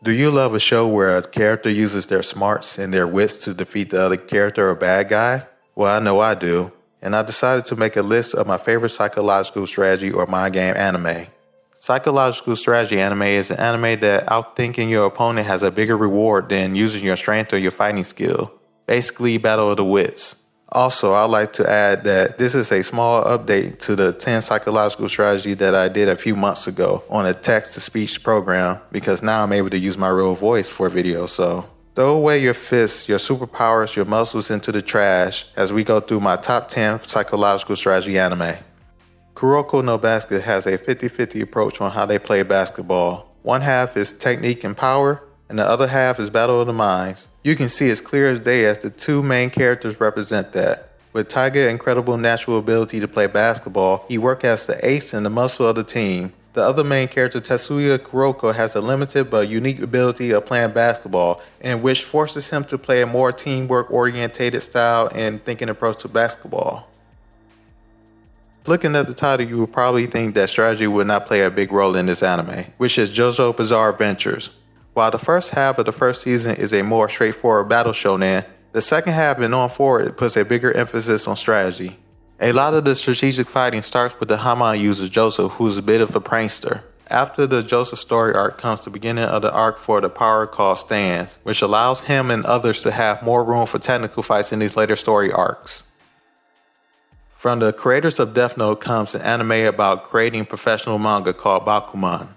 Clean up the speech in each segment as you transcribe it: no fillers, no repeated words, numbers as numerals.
Do you love a show where a character uses their smarts and their wits to defeat the other character or bad guy? Well, I know I do, and I decided to make a list of my favorite psychological strategy or mind game anime. Psychological strategy anime is an anime that outthinking your opponent has a bigger reward than using your strength or your fighting skill. Basically, battle of the wits. Also, I'd like to add that this is a small update to the 10 psychological strategy that I did a few months ago on a text-to-speech program because now I'm able to use my real voice for video, so throw away your fists, your superpowers, your muscles into the trash as we go through my top 10 psychological strategy anime. Kuroko No Basket has a 50-50 approach on how they play basketball. One half is technique and power, and the other half is battle of the minds. You can see as clear as day as the two main characters represent that. With Tiger's incredible natural ability to play basketball, he works as the ace and the muscle of the team. The other main character, Tetsuya Kuroko, has a limited but unique ability of playing basketball, and which forces him to play a more teamwork-oriented style and thinking approach to basketball. Looking at the title, you would probably think that strategy would not play a big role in this anime, which is Jojo Bizarre Adventures. While the first half of the first season is a more straightforward battle shonen, the second half and on forward puts a bigger emphasis on strategy. A lot of the strategic fighting starts with the Hamon user Jojo, who's a bit of a prankster. After the Jojo story arc comes the beginning of the arc for the power called stands, which allows him and others to have more room for technical fights in these later story arcs. From the creators of Death Note comes an anime about creating professional manga called Bakuman.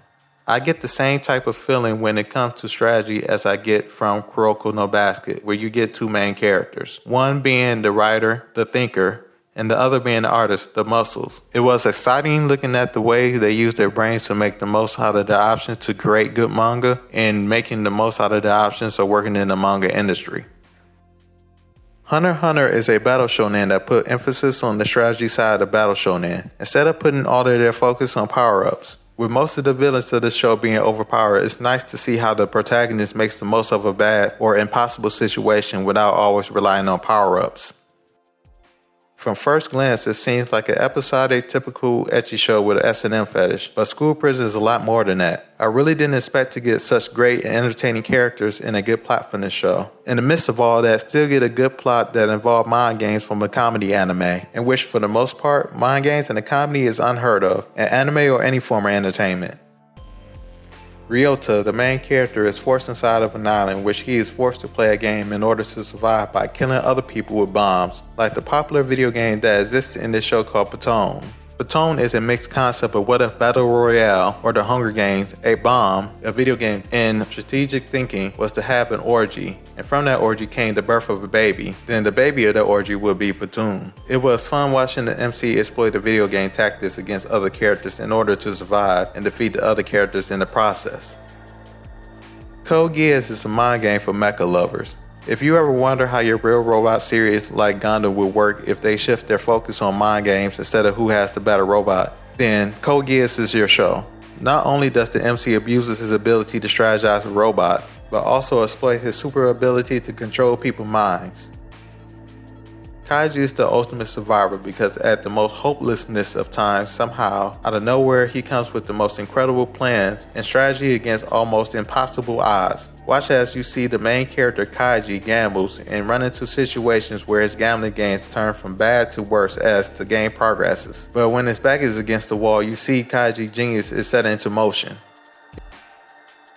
I get the same type of feeling when it comes to strategy as I get from Kuroko No Basket, where you get two main characters. One being the writer, the thinker, and the other being the artist, the muscles. It was exciting looking at the way they use their brains to make the most out of the options to create good manga and making the most out of the options of working in the manga industry. Hunter x Hunter is a battle shonen that put emphasis on the strategy side of battle shonen, instead of putting all of their focus on power-ups. With most of the villains of this show being overpowered, it's nice to see how the protagonist makes the most of a bad or impossible situation without always relying on power-ups. From first glance, it seems like an episodic, typical ecchi show with an S&M fetish, but School Prison is a lot more than that. I really didn't expect to get such great and entertaining characters and a good plot from this show. In the midst of all that, still get a good plot that involved mind games from a comedy anime, in which for the most part, mind games and a comedy is unheard of, in anime or any form of entertainment. Ryota, the main character, is forced inside of an island in which he is forced to play a game in order to survive by killing other people with bombs, like the popular video game that exists in this show called Btooom. Btooom is a mixed concept of what if Battle Royale or the Hunger Games, a bomb, a video game, in strategic thinking was to have an orgy, and from that orgy came the birth of a baby. Then the baby of the orgy would be Btooom. It was fun watching the MC exploit the video game tactics against other characters in order to survive and defeat the other characters in the process. Code Geass is a mind game for mecha lovers. If you ever wonder how your real robot series like Gundam would work if they shift their focus on mind games instead of who has the better robot, then Code Geass is your show. Not only does the MC abuse his ability to strategize with robots, but also exploit his super ability to control people's minds. Kaiji is the ultimate survivor because at the most hopelessness of times, somehow, out of nowhere, he comes with the most incredible plans and strategy against almost impossible odds. Watch as you see the main character Kaiji gambles and run into situations where his gambling games turn from bad to worse as the game progresses. But when his back is against the wall, you see Kaiji genius is set into motion.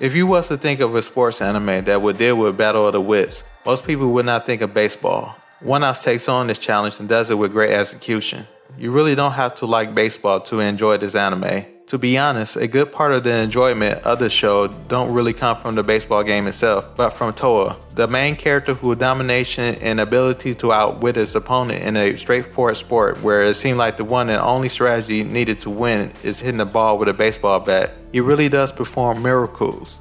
If you was to think of a sports anime that would deal with Battle of the Wits, most people would not think of baseball. One-Off takes on this challenge and does it with great execution. You really don't have to like baseball to enjoy this anime. To be honest, a good part of the enjoyment of the show don't really come from the baseball game itself, but from Toa, the main character whose domination and ability to outwit his opponent in a straightforward sport where it seemed like the one and only strategy needed to win is hitting the ball with a baseball bat. He really does perform miracles.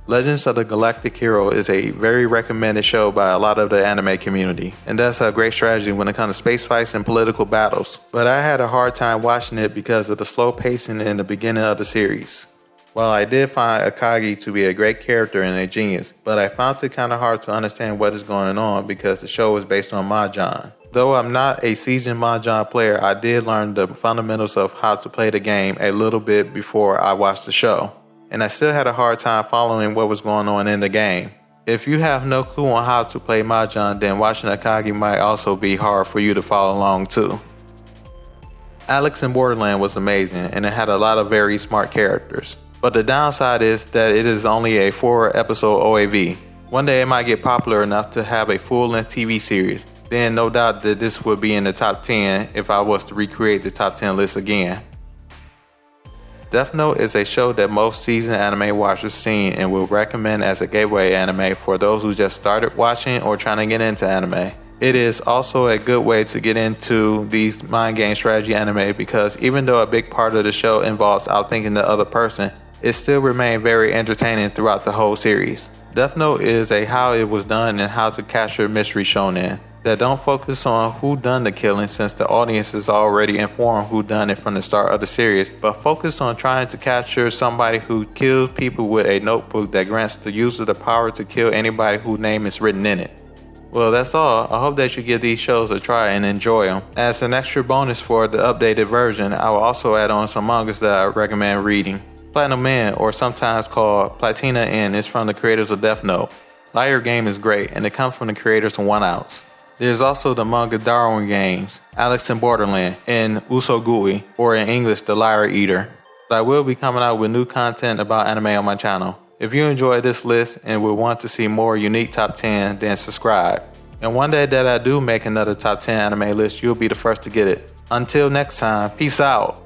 Legends of the Galactic Hero is a very recommended show by a lot of the anime community, and does have great strategy when it comes to space fights and political battles, but I had a hard time watching it because of the slow pacing in the beginning of the series. While I did find Akagi to be a great character and a genius, but I found it kind of hard to understand what is going on because the show is based on Mahjong. Though I'm not a seasoned Mahjong player, I did learn the fundamentals of how to play the game a little bit before I watched the show. and I still had a hard time following what was going on in the game. If you have no clue on how to play Mahjong, then watching Akagi might also be hard for you to follow along too. Alex in Borderland was amazing, and it had a lot of very smart characters. But the downside is that it is only a 4-episode OAV. One day it might get popular enough to have a full-length TV series. Then no doubt that this would be in the top 10 if I was to recreate the top 10 list again. Death Note is a show that most seasoned anime watchers seen and will recommend as a gateway anime for those who just started watching or trying to get into anime. It is also a good way to get into these mind game strategy anime because even though a big part of the show involves outthinking the other person, it still remained very entertaining throughout the whole series. Death Note is a how it was done and how to capture mystery shonen that don't focus on who done the killing since the audience is already informed who done it from the start of the series, but focus on trying to capture somebody who kills people with a notebook that grants the user the power to kill anybody whose name is written in it. Well, that's all. I hope that you give these shows a try and enjoy them. As an extra bonus for the updated version, I will also add on some mangas that I recommend reading. Platinum Man, or sometimes called Platina N, is from the creators of Death Note. Liar Game is great, and it comes from the creators of One Outs. There's also the manga Darwin Games, Alex in Borderland, and Usogui, or in English, The Liar Eater. I will be coming out with new content about anime on my channel. If you enjoyed this list and would want to see more unique top 10, then subscribe. And one day that I do make another top 10 anime list, you'll be the first to get it. Until next time, peace out.